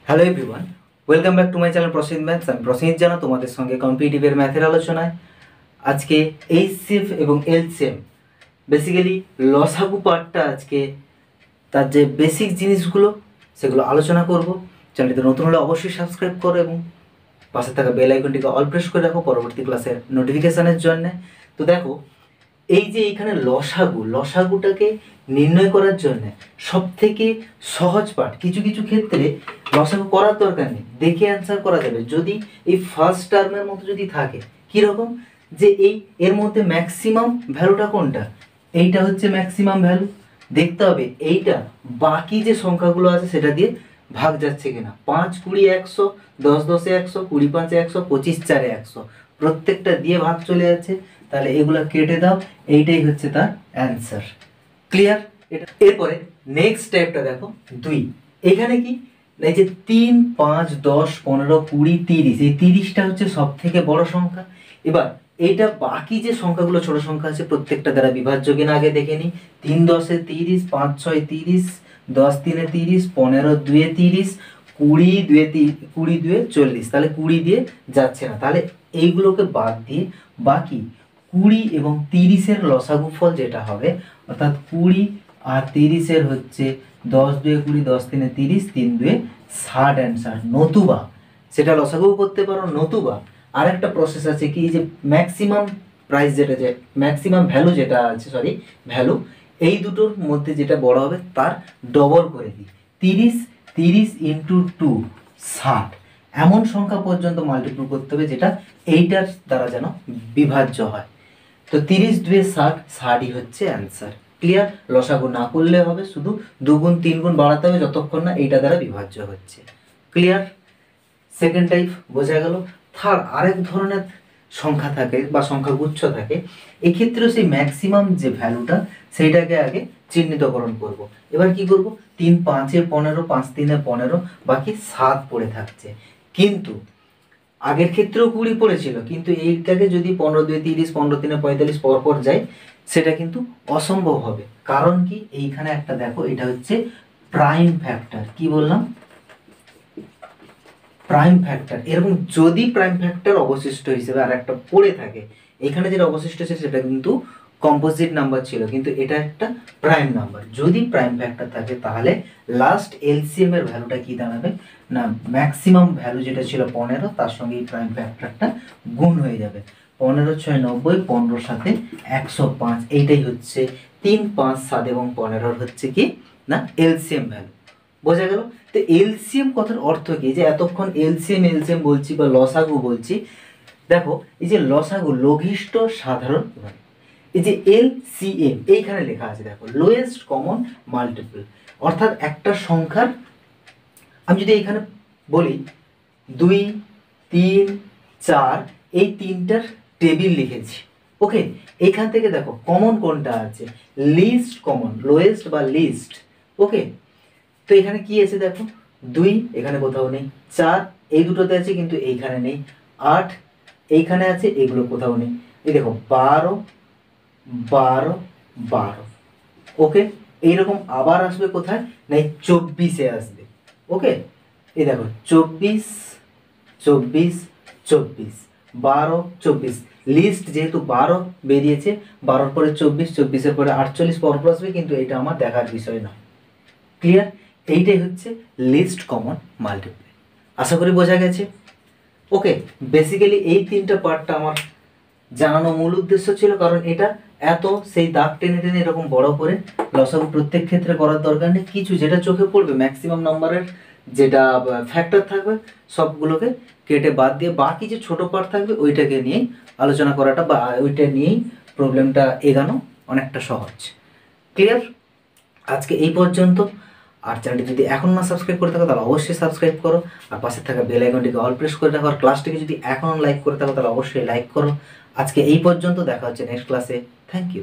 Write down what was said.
Hello everyone, welcome back to my channel Prosenjit maths. আমি প্রসেনজিৎ জানা তোমাদের সঙ্গে কম্পিটিটিভের ম্যাথের আলোচনায়। আজকে এইচসিএফ এবং এলসিএম বেসিক্যালি লসাগু পার্টটা আজকে তার যে বেসিক জিনিসগুলো সেগুলো আলোচনা করব। চ্যানেলটিতে নতুন হলে অবশ্যই সাবস্ক্রাইব করো এবং পাশে থাকা বেল আইকনটিকে অল প্রেস করে রাখো পরবর্তী ক্লাসের নোটিফিকেশানের জন্য। তো দেখো, এই যে এইখানে লসাগুটাকে নির্ণয় করার জন্য সব থেকে সহজ পার্ট, কিছু কিছু ক্ষেত্রে লসাগু করার দরকার নেই, দেখে অ্যান্সার করা যাবে যদি এই ফার্স্ট টার্মের মতো যদি থাকে। কীরকম? যে এর মধ্যে ম্যাক্সিমাম ভ্যালুটা কোনটা? এইটা হচ্ছে ম্যাক্সিমাম ভ্যালু। দেখতে হবে এইটা বাকি যে সংখ্যাগুলো আছে সেটা দিয়ে ভাগ যাচ্ছে কিনা। 5, 20, 100, 10, 10, 100, 20, 5, 100, 25, 4, 100 প্রত্যেকটা দিয়ে ভাগ চলে যাচ্ছে। তাহলে এগুলো কেটে দাও, এইটাই হচ্ছে তার অ্যান্সার। ক্লিয়ার? এটা এরপরে নেক্সট স্টেপটা দেখো 2। এখানে কি এই যে 3, 5, 10, 15, 20, 30, এই 30টা হচ্ছে সব থেকে বড় সংখ্যা। এবার এইটা বাকি যে সংখ্যাগুলো ছোট সংখ্যা আছে প্রত্যেকটা দ্বারা বিভাজ্য কিনা আগে দেখে নিই। 3 10 30, 5 6 30, 10 3 30, 15 2 30, 20 2 40। তাহলে 20 দিয়ে যাচ্ছে না, তাহলে এইগুলোকে বাদ দিয়ে বাকি 20 এবং 30-এর লসাগুফল যেটা হবে, অর্থাৎ 20 আর 30-এর হচ্ছে 10 2 20, 10 3 30, 3 2 60 অ্যান্সার। নতুবা সেটা লসাগু করতে পারো, নতুবা আরেকটা প্রসেস আছে কি, যে ম্যাক্সিমাম প্রাইস যেটা, যে ম্যাক্সিমাম ভ্যালু যেটা আছে, ভ্যালু এই দুটোর মধ্যে যেটা বড় হবে তার ডবল করে দিই। 30 ইন্টু 2 60 এমন সংখ্যা পর্যন্ত মাল্টিপ্লাই করতে হবে যেটা এইটার দ্বারা যেন বিভাজ্য হয়। তো 30 2 60, 60ই হচ্ছে অ্যান্সার। ক্লিয়ার? লসাগু না করলে হবে, শুধু 2 গুণ 3 গুণ বাড়াতে হবে যতক্ষণ না এইটা দ্বারা বিভাজ্য হচ্ছে। ক্লিয়ার? সেকেন্ড টাইপ বোঝা গেল। থার্ড আরেক ধরনের সংখ্যা থাকে বা সংখ্যাগুচ্ছ থাকে, এক্ষেত্রেও সেই ম্যাক্সিমাম যে ভ্যালুটা সেইটাকে আগে চিহ্নিতকরণ করব। এবার কি করব? 3 5 15, 5 3 15, বাকি 7 পড়ে থাকছে। কিন্তু আগের ক্ষেত্রেও 20 পড়েছিল, কিন্তু এইটাকে যদি 15 2 30, 15 3 45 পরপর যায় সেটা কিন্তু অসম্ভব হবে। কারণ কি, এইখানে একটা দেখো, এটা হচ্ছে প্রাইম ফ্যাক্টর। কি বললাম? Prime factor. এরকম যদি প্রাইম ফ্যাক্টর অবশিষ্ট হিসেবে আর একটা পড়ে থাকে, এখানে যেটা অবশিষ্ট আছে সেটা কিন্তু কম্পোজিট নাম্বার ছিল, কিন্তু এটা একটা প্রাইম নাম্বার। যদি প্রাইম ফ্যাক্টর থাকে তাহলে লাস্ট এলসিএম এর ভ্যালুটা কি দাঁড়াবে না, ম্যাক্সিমাম ভ্যালু যেটা ছিল 15, তার সঙ্গে এই প্রাইম ফ্যাক্টরটা গুণ হয়ে যাবে। 15 6 90, 15 7 105। এইটাই হচ্ছে 3 5 7 এবং 15 হচ্ছে কি না এলসিএম ভ্যালু। বোঝা গেল? তো এলসিএম কথার অর্থ কি, যে এতক্ষণ এলসিএম বলছি বা লসাগু বলছি। দেখো, এই যে লসাগু লঘিষ্ঠ সাধারণ গুণন, এই যে এলসিএম এইখানে লেখা আছে দেখো, লোয়েস্ট কমন মাল্টিপল। অর্থাৎ একটা সংখ্যার, আমি যদি এইখানে বলি 2 3 4, এই তিনটার টেবিল লিখেছি। ওকে, এইখান থেকে দেখো কমন কোনটা আছে, লিস্ট কমন, লোয়েস্ট বা লিস্ট। ওকে, তো এখানে কি আছে দেখো, 2 এখানে কোথাও নেই, 4 এই দুটোতে আছে কিন্তু এইখানে নেই, 8 এইখানে আছে, এগুলো কোথাও নেই। এই দেখো 12 12 12। ওকে, এইরকম আবার আসবে কোথায় না, 24-এ আসবে। ওকে, এই দেখো 24 24 24 12 24। লিস্ট যেহেতু 12 বেরিয়েছে, 12-র পরে 24, 24-এর পরে 48 পরপর আসবে, কিন্তু এটা আমার দেখার বিষয় নয়। ক্লিয়ার? এইটাই হচ্ছে লিস্ট কমন মাল্টিপ্লাই। আশা করি বোঝা গেছে। ওকে, বেসিক্যালি এই তিনটা পার্টটা আমার জানানো মূল উদ্দেশ্য ছিল, কারণ এটা এত সেই দাগ টেনে টেনে এরকম বড় করে লসাগু প্রত্যেক ক্ষেত্রে করার দরকার নেই। কিছু যেটা চোখে পড়বে ম্যাক্সিমাম নাম্বারের যেটা ফ্যাক্টর থাকবে সবগুলোকে কেটে বাদ দিয়ে বাকি যে ছোট পার্ট থাকবে ওইটাকে নিয়েই আলোচনা করাটা বা ওইটা নিয়েই প্রবলেমটা এগানো অনেকটা সহজ। ক্লিয়ার? আজকে এই পর্যন্ত। আর চ্যানেলটি যদি এখন না সাবস্ক্রাইব করে থাকো তাহলে অবশ্যই সাবস্ক্রাইব করো, আর পাশে থাকা বেল আইকনটিকে অল প্রেস করে রাখো। আর ক্লাসটিকে যদি এখন লাইক করে থাকো তাহলে অবশ্যই লাইক করো। আজকে এই পর্যন্ত, দেখা হচ্ছে নেক্সট ক্লাসে। Thank you.